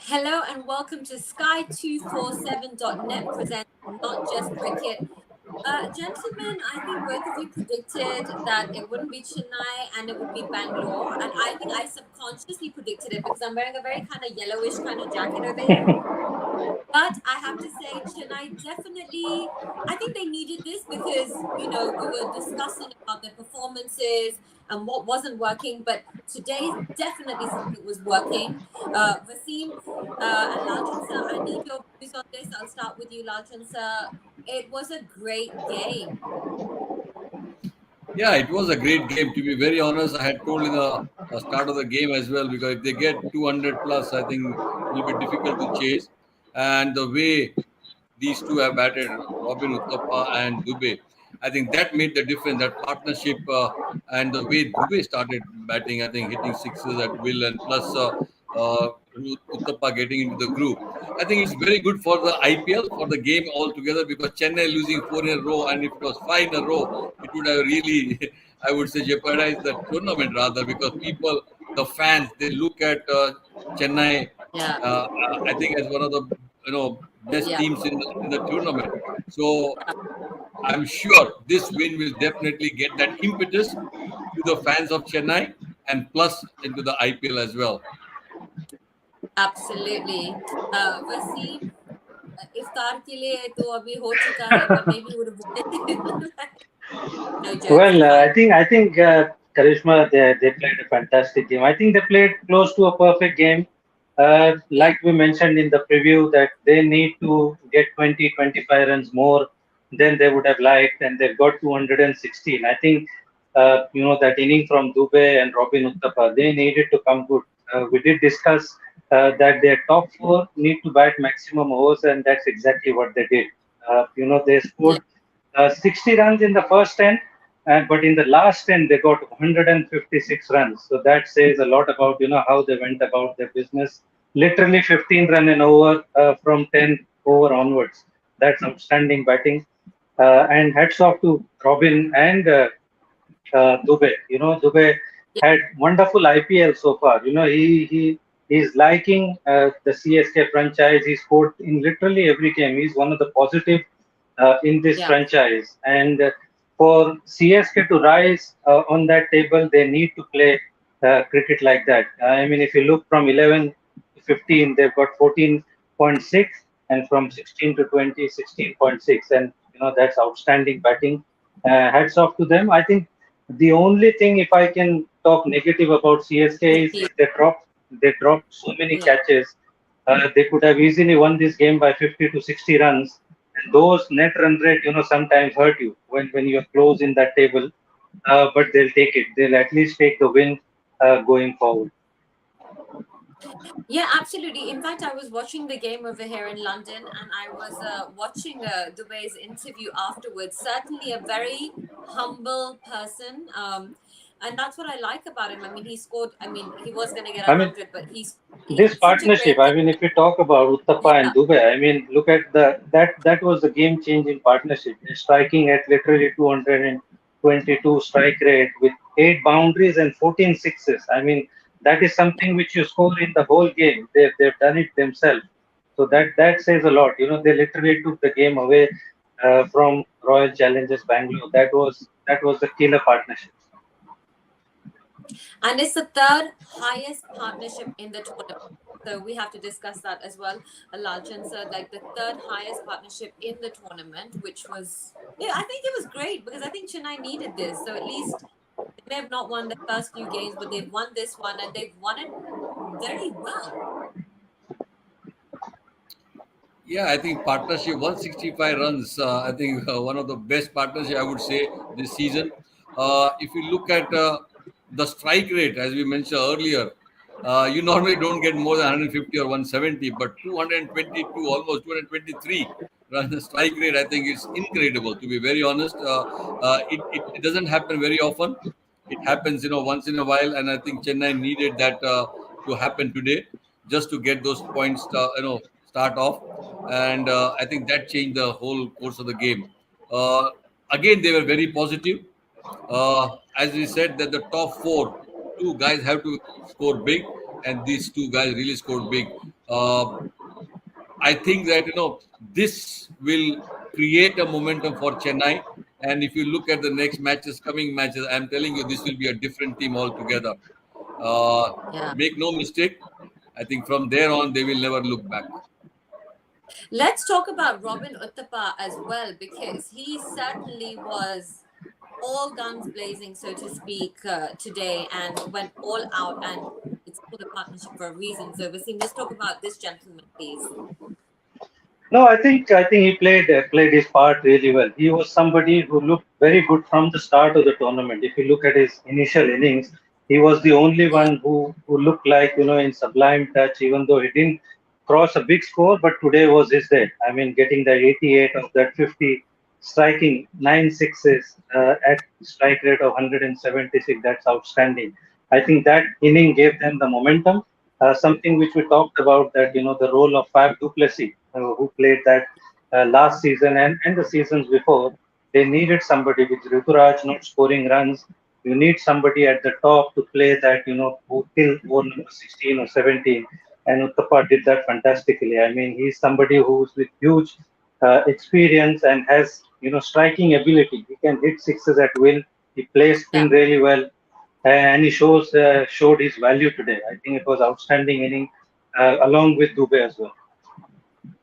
Hello and welcome to Sky247.net presents Not Just Cricket. Gentlemen, I think both of you predicted that it wouldn't be Chennai and it would be Bangalore. And I think I subconsciously predicted it because I'm wearing a very kind of yellowish kind of jacket over here. But I have to say, Chennai definitely, I think they needed this because, we were discussing about their performances and what wasn't working. But today, definitely something was working. Wasim and Lalchand sir, I need your views on this. I'll start with you, Lalchand sir. It was a great game. Yeah, it was a great game. To be very honest, I had told in the start of the game as well, because if they get 200 plus, I think it will be difficult to chase. And the way these two have batted, Robin Uthappa and Dubey, I think that made the difference. That partnership and the way Dubey started batting, I think hitting sixes at will, and plus uh, Uthappa getting into the groove. I think it's very good for the IPL, for the game altogether, because Chennai losing four in a row, and if it was five in a row, it would have really, I would say, jeopardized the tournament rather, because people, the fans, they look at Chennai, Yeah. I think, as one of the best Yeah. teams in the tournament. So I'm sure this win will definitely get that impetus to the fans of Chennai, and plus into the IPL as well. Absolutely. Wasim, इफ्तार के लिए तो अभी हो चुका है, but maybe you would have wanted. No jokes, Well, it's fine. I think Karishma, they played a fantastic game. I think they played close to a perfect game. Yeah. Like we mentioned in the preview, that they need to get 20, 25 runs more than they would have liked, and they've got 216. I think, that inning from Dubey and Robin Uthappa, they needed to come good. We did discuss that their top four need to bat maximum overs, and that's exactly what they did. They Yeah. scored 60 runs in the first 10, but in the last 10 they got 156 runs. So that says a lot about how they went about their business. Literally 15 run and over from 10 over onwards. That's outstanding batting. And hats off to Robin and Dubey. Dubey Yeah. had wonderful IPL so far. He's liking the CSK franchise. He scored in literally every game. He's one of the positive in this Yeah. franchise. And for CSK to rise on that table, they need to play cricket like that. I mean, if you look from 11 to 15, they've got 14.6, and from 16 to 20, 16.6. And that's outstanding batting. Hats off to them. I think the only thing, if I can talk negative about CSK, is they dropped so many Yeah. catches. They could have easily won this game by 50 to 60 runs. And those net run rate, sometimes hurt you when you're close in that table. But they'll take it. They'll at least take the win going forward. Yeah, absolutely. In fact, I was watching the game over here in London and I was watching Dubey's interview afterwards. Certainly a very humble person. And that's what I like about him. I mean, he scored, he was going to get I mean, 100, but this he's such a partnership. great I guy. mean, if we talk about Uthappa and Yeah. Dubey, I mean, look at that was the game-changing partnership. They're striking at literally 222 strike rate with 8 boundaries and 14 sixes. I mean, that is something which you score in the whole game. They've done it themselves. So that says a lot. They literally took the game away from Royal Challengers Bangalore. That was the killer partnership. And it's the third highest partnership in the tournament. So we have to discuss that as well. Lalchan said, like the third highest partnership in the tournament, which was, yeah, I think it was great because I think Chennai needed this. So at least they may have not won the first few games, but they've won this one and they've won it very well. Yeah, I think partnership 165 runs. I think one of the best partnership, I would say, this season. If you look at the strike rate, as we mentioned earlier, you normally don't get more than 150 or 170, but 222, almost 223 run the strike rate, I think it's incredible, to be very honest. It doesn't happen very often. It happens, once in a while, and I think Chennai needed that to happen today, just to get those points, start off, and I think that changed the whole course of the game. Uh, Again, they were very positive. As we said, that the top four, two guys have to score big, and these two guys really scored big. Uh, I think that this will create a momentum for Chennai. And if you look at the next matches, coming matches, I'm telling you, this will be a different team altogether. Uh, Yeah. make no mistake. I think from there on, they will never look back. Let's talk about Robin Uthappa as well, because he certainly was all guns blazing, so to speak, today, and went all out. And it's called a partnership for a reason. So, Wasim, let's talk about this gentleman, please. No, I think he played his part really well. He was somebody who looked very good from the start of the tournament. If you look at his initial innings, he was the only Yeah. one who looked like in sublime touch, even though he didn't cross a big score. But today was his day. I mean, getting the 88 of that 50, striking 9 sixes at strike rate of 176. That's outstanding. I think that inning gave them the momentum, something which we talked about, that the role of Fab Duplessis, who played that last season and the seasons before. They needed somebody with Rituraj not scoring runs. You need somebody at the top to play that, who till over number 16 or 17. And Uttapa did that fantastically. I mean, he's somebody who's with huge experience and has, striking ability. He can hit sixes at will. He plays Yeah. spin really well, and he showed his value today. I think it was outstanding inning, along with Dubey as well.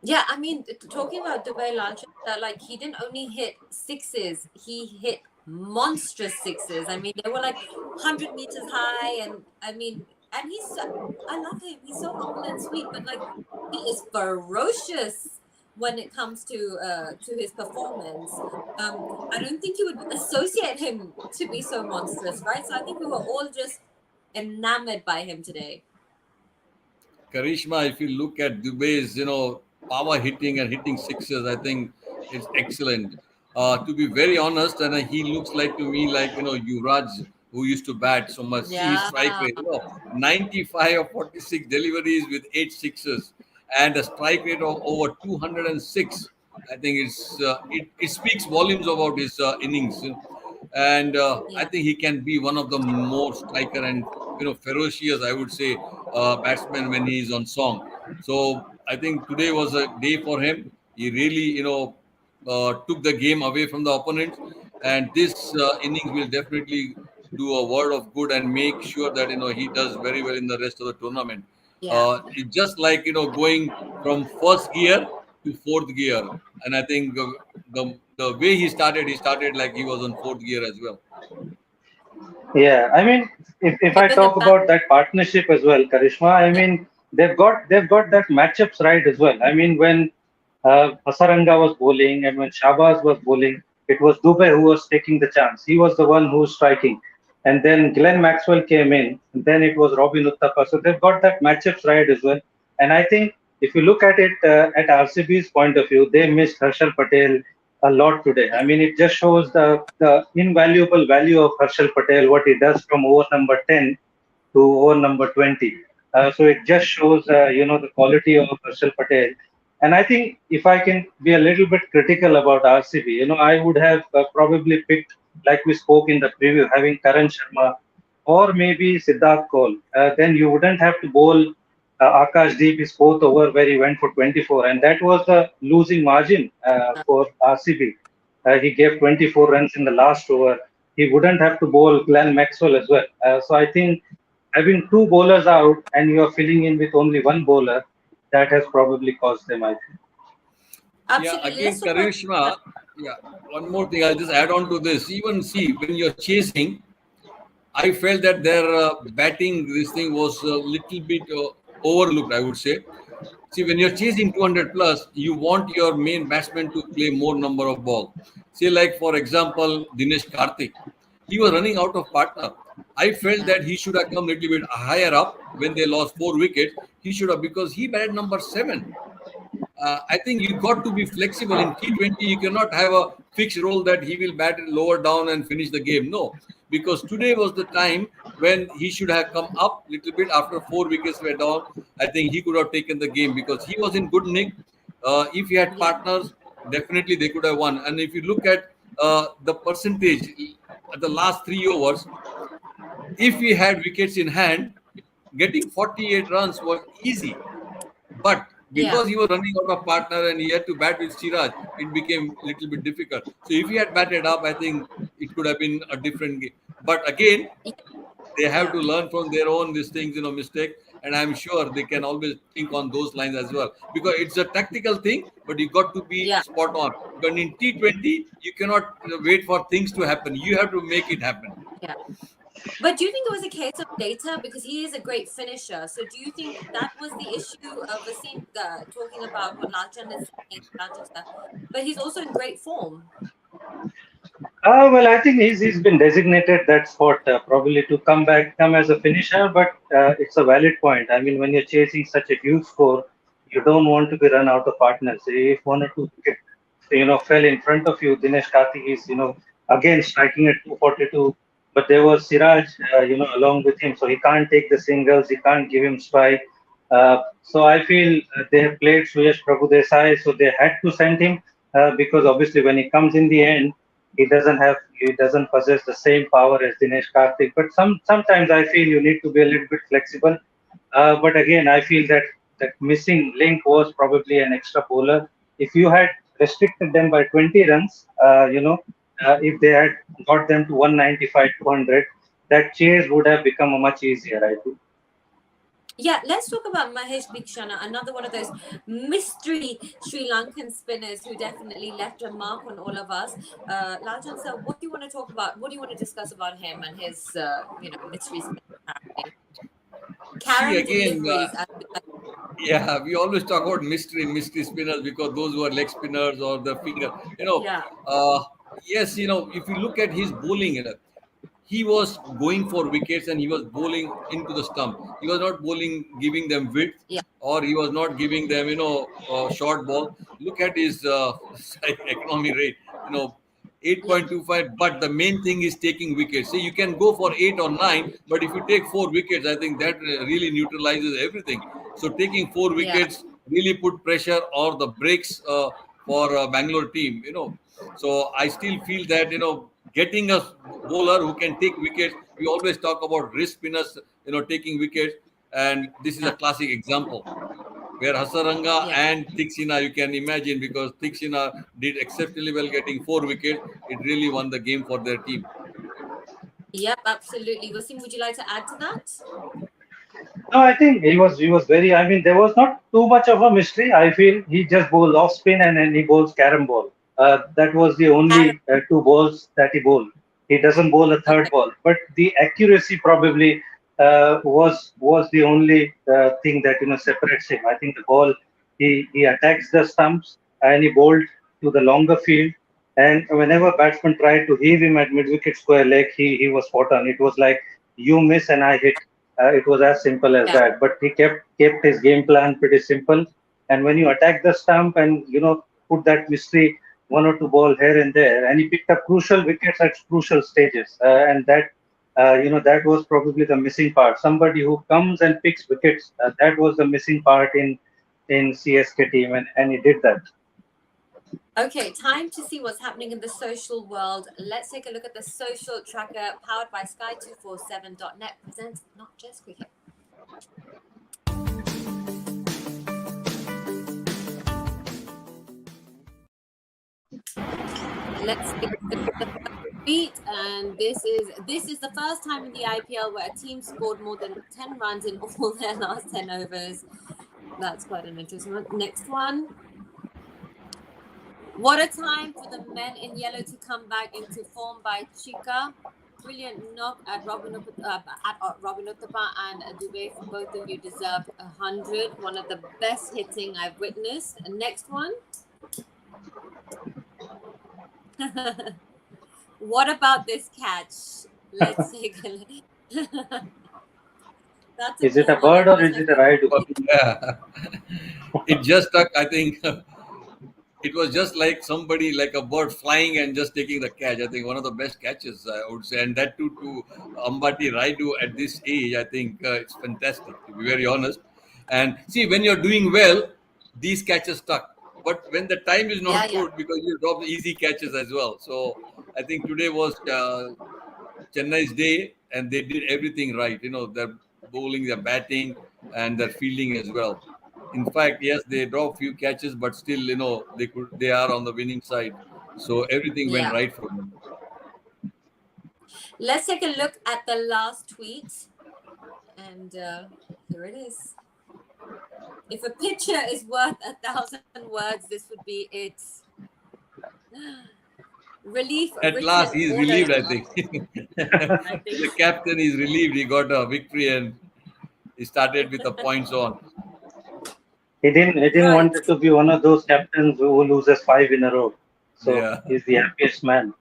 Yeah, I mean, talking about Dubai Lalchand, like he didn't only hit sixes, he hit monstrous sixes. I mean, they were like 100 meters high, and I mean, and I love him. He's so humble and sweet, but like he is ferocious when it comes to his performance. I don't think you would associate him to be so monstrous, right? So I think we were all just enamored by him today. Karishma, if you look at Dubai's, power hitting and hitting sixes, I think it's excellent. To be very honest, and he looks like to me like Yuvraj, who used to bat so much. See his Yeah, strike rate, 95 or 46 deliveries with 8 sixes, and a strike rate of over 206. I think it speaks volumes about his innings, and I yeah, think he can be one of the more striker and ferocious, I would say, batsman when he is on song. So I think today was a day for him. He really took the game away from the opponents, and this innings will definitely do a word of good and make sure that he does very well in the rest of the tournament. yeah. It's just like going from first gear to fourth gear, and I think the way he started like he was on fourth gear as well. Yeah, I mean, if I Given the talk back, about that partnership as well, Karishma, I yeah, mean, they've got that matchups right as well. I mean, when Hasaranga was bowling and when Shabazz was bowling, it was Dubey who was taking the chance. He was the one who was striking, and then Glenn Maxwell came in, and then it was Robin Uthappa. So they've got that matchups right as well. And I think if you look at it at RCB's point of view, they missed Harshal Patel a lot today. I yeah. mean, it just shows the invaluable value of Harshal Patel, what he does from over number 10 to over number 20. So it just shows, the quality of Harshal Patel. And I think if I can be a little bit critical about RCB, I would have probably picked, like we spoke in the preview, having Karan Sharma or maybe Siddharth Kaul. Then you wouldn't have to bowl Akash Deep his fourth over where he went for 24, and that was the losing margin for RCB. He gave 24 runs in the last over. He wouldn't have to bowl Glenn Maxwell as well. So I think having two bowlers out and you are filling in with only one bowler, that has probably cost them, I think. Yeah, Absolutely. Let's again, talk about. Karishma. Yeah, one more thing. I'll just add on to this. Even see when you're chasing, I felt that their batting this thing was a little bit overlooked, I would say. See, when you're chasing 200 plus, you want your main batsman to play more number of ball. Say, like for example, Dinesh Karthik. he was running out of partner. I felt that he should have come a little bit higher up when they lost 4 wickets. He should have, because he batted number 7. I think you got to be flexible in T20. You cannot have a fixed role that he will bat it lower down and finish the game. No, because today was the time when he should have come up a little bit after 4 wickets were down. I think he could have taken the game because he was in good nick. If he had Yeah, partners, definitely they could have won. And if you look at the percentage at the last 3 overs, if he had wickets in hand, getting 48 runs was easy. But yeah, because he was running out of partner and he had to bat with Siraj, it became a little bit difficult. So if he had batted up, I think it could have been a different game. But again, yeah, they have yeah, to learn from their own these things, mistake. And I'm sure they can always think on those lines as well. Because it's a tactical thing, but you got to be yeah, spot on. But in T20, you cannot wait for things to happen. You have to make it happen. yeah. But do you think it was a case of data? Because he is a great finisher. So do you think that was the issue of Wasim talking about what Lalchand is saying? But he's also in great form. Well, I think he's been designated that spot probably to come as a finisher, but it's a valid point. I mean, when you're chasing such a huge score, you don't want to be run out of partners. If one or two wicket, fell in front of you, Dinesh Karthik is, again striking at 242, but there was Siraj, along with him, so he can't take the singles, he can't give him strike. So I feel they have played Suyash Prabhu Desai, so they had to send him because obviously when he comes in the end he doesn't possess the same power as Dinesh Karthik. But sometimes I feel you need to be a little bit flexible. But again, I feel that that missing link was probably an extra bowler. If you had restricted them by 20 runs, if they had got them to 195, 200, that chase would have become a much easier, I think. Yeah, let's talk about Mahesh Bikshana, another one of those mystery Sri Lankan spinners who definitely left a mark on all of us. Lalchand sir, what do you want to talk about? What do you want to discuss about him and his, mystery spinner? See, Karam again, deliveries. yeah, we always talk about mystery spinners because those who are leg spinners or the finger, Yeah, uh, yes, if you look at his bowling, he was going for wickets and he was bowling into the stump. He was not bowling, giving them width, yeah, or he was not giving them, short ball. Look at his economy rate, you know, yeah, 8.25. But the main thing is taking wickets. See, you can go for 8 or 9, but if you take 4 wickets, I think that really neutralizes everything. So taking four yeah, wickets really put pressure or the breaks for Bangalore team. So I still feel that getting a bowler who can take wickets. We always talk about wrist spinners, taking wickets, and this is a yeah, classic example where Hasaranga yeah. and Thiksina, you can imagine, because Thiksina did exceptionally well getting 4 wickets. It really won the game for their team. Yep, absolutely. Wasim, would you like to add to that? No, I think he was very. I mean, there was not too much of a mystery. I feel he just bowled off spin and then he bowls carom ball. That was the Karam. only two balls that he bowled. He doesn't bowl a third Okay. ball, but the accuracy probably was the only thing that separates him. I think the ball he attacks the stumps and he bowled to the longer field. And whenever batsman tried to heave him at mid wicket square leg, he was spot on. It was like you miss and I hit. It was as simple as Yeah, that. But he kept his game plan pretty simple. And when you attack the stump and put that mystery one or two ball here and there, and he picked up crucial wickets at crucial stages, and that was probably the missing part. Somebody who comes and picks wickets, that was the missing part in CSK team, and he did that. okay, time to see what's happening in the social world. Let's take a look at the social tracker powered by Sky247.net presents Not Just Cricket. Let's take a look at the first tweet, and this is the first time in the IPL where a team scored more than 10 runs in all their last 10 overs. That's quite an interesting one. Next one. What a time for the men in yellow to come back into form by Chika. Brilliant knock at Robin Uthappa and Dubey. For both of you deserved 100. One of the best hitting I've witnessed. And next one. What about this catch? Let's take a look. That's a Is it cool a one. bird That or was is my it a favorite. raidu? Yeah. It just stuck. I think it was just like somebody, like a bird flying and just taking the catch. I think one of the best catches, I would say, and that too to Ambati Raidu at this age. I think it's fantastic, to be very honest. And see, when you're doing well, these catches stuck. But when the time is Yeah, not yeah, good, because you drop the easy catches as well. So I think today was Chennai's day, and they did everything right. Their bowling, their batting, and their fielding as well. In fact, yes, they draw few catches, but still, they are on the winning side. So everything went yeah. right for them. Let's take a look at the last tweet, and here it is. If a picture is worth 1,000 words, this would be it. Relief At written last, he's all over. relieved. I think I think the captain is relieved. He got a victory, and he started with the points on. He didn't right. want it to be one of those captains who loses five in a row. So Yeah. he's the happiest man.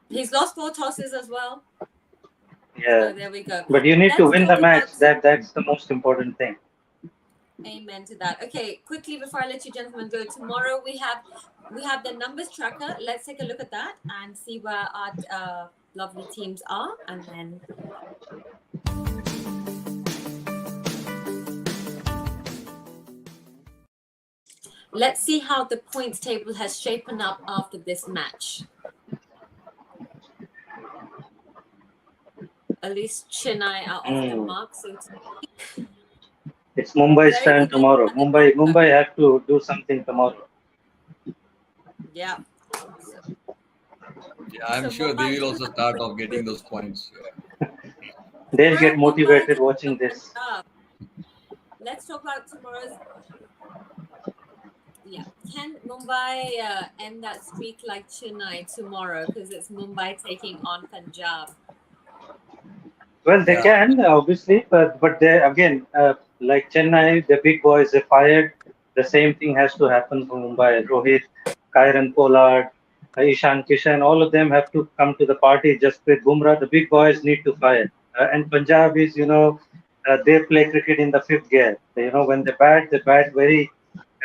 He's lost 4 tosses as well. Yeah. So there we go. But you need to Let's win talk the match. about That's the most important thing. amen to that. Okay, quickly before I let you gentlemen go, tomorrow we have the numbers tracker. Let's take a look at that and see where our lovely teams are, and then let's see how the points table has shapen up after this match. At least Chennai are off the Mm. mark, so It's Mumbai's very turn good looking tomorrow. at the Mumbai have to do something tomorrow. yeah. So, Yeah, I'm so sure they Mumbai will do also have a start pretty off getting good those points. Yeah. They'll get will Mumbai motivated take watching the this. Punjab? Let's talk about tomorrow's. Yeah, can Mumbai end that streak like Chennai tomorrow? Because it's Mumbai taking on Punjab. Well, they Yeah. can obviously, but they again, like Chennai, the big boys they fired. The same thing has to happen for Mumbai. Rohit, Kyran Pollard, Ishan Kishan, all of them have to come to the party. Jasprit Bumrah, the big boys need to fire. And Punjab is, they play cricket in the fifth gear. When they bat very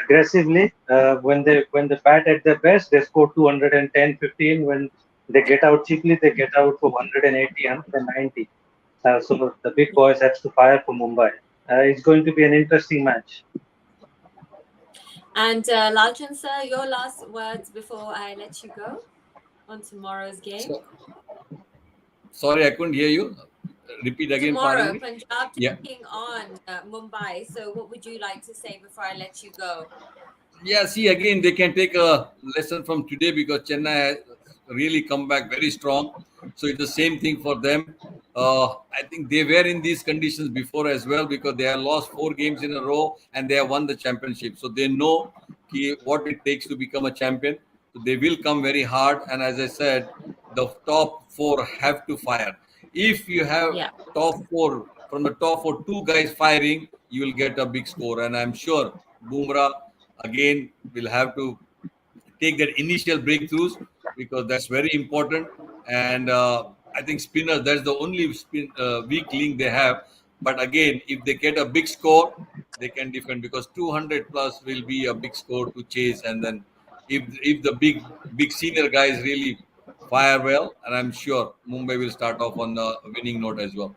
aggressively. When they bat at their best, they score 210, 15. When they get out cheaply, they get out for 180, 190. So the big boys have to fire for Mumbai. It's going to be an interesting match. And Lalchand sir, your last words before I let you go on tomorrow's game. So sorry, I couldn't hear you. Repeat again. Pardon Tomorrow, me. Punjab Yeah. taking on Mumbai. So, what would you like to say before I let you go? Yeah, see, again, they can take a lesson from today because Chennai has really come back very strong. So it's the same thing for them. I think they were in these conditions before as well because they have lost 4 games in a row and they have won the championship. So they know what it takes to become a champion. So they will come very hard. And as I said, the top four have to fire. If you have Yeah. top four, from the top four, 2 guys firing, you will get a big score. And I'm sure Bumrah again will have to take that initial breakthroughs because that's very important. And I think spinners, that's the only weak link they have. But again, if they get a big score, they can defend because 200 plus will be a big score to chase. And then if the big senior guys really fire well, and I'm sure Mumbai will start off on the winning note as well.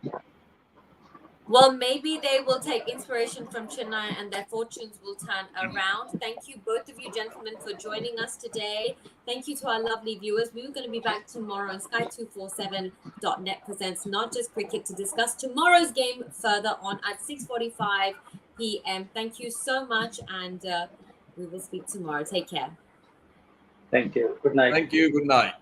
Well, maybe they will take inspiration from Chennai and their fortunes will turn around. Thank you, both of you gentlemen, for joining us today. Thank you to our lovely viewers. We're going to be back tomorrow on Sky247.net presents Not Just Cricket to discuss tomorrow's game further on at 6:45 p.m. Thank you so much, and we will speak tomorrow. Take care. Thank you. Good night. Thank you. Good night.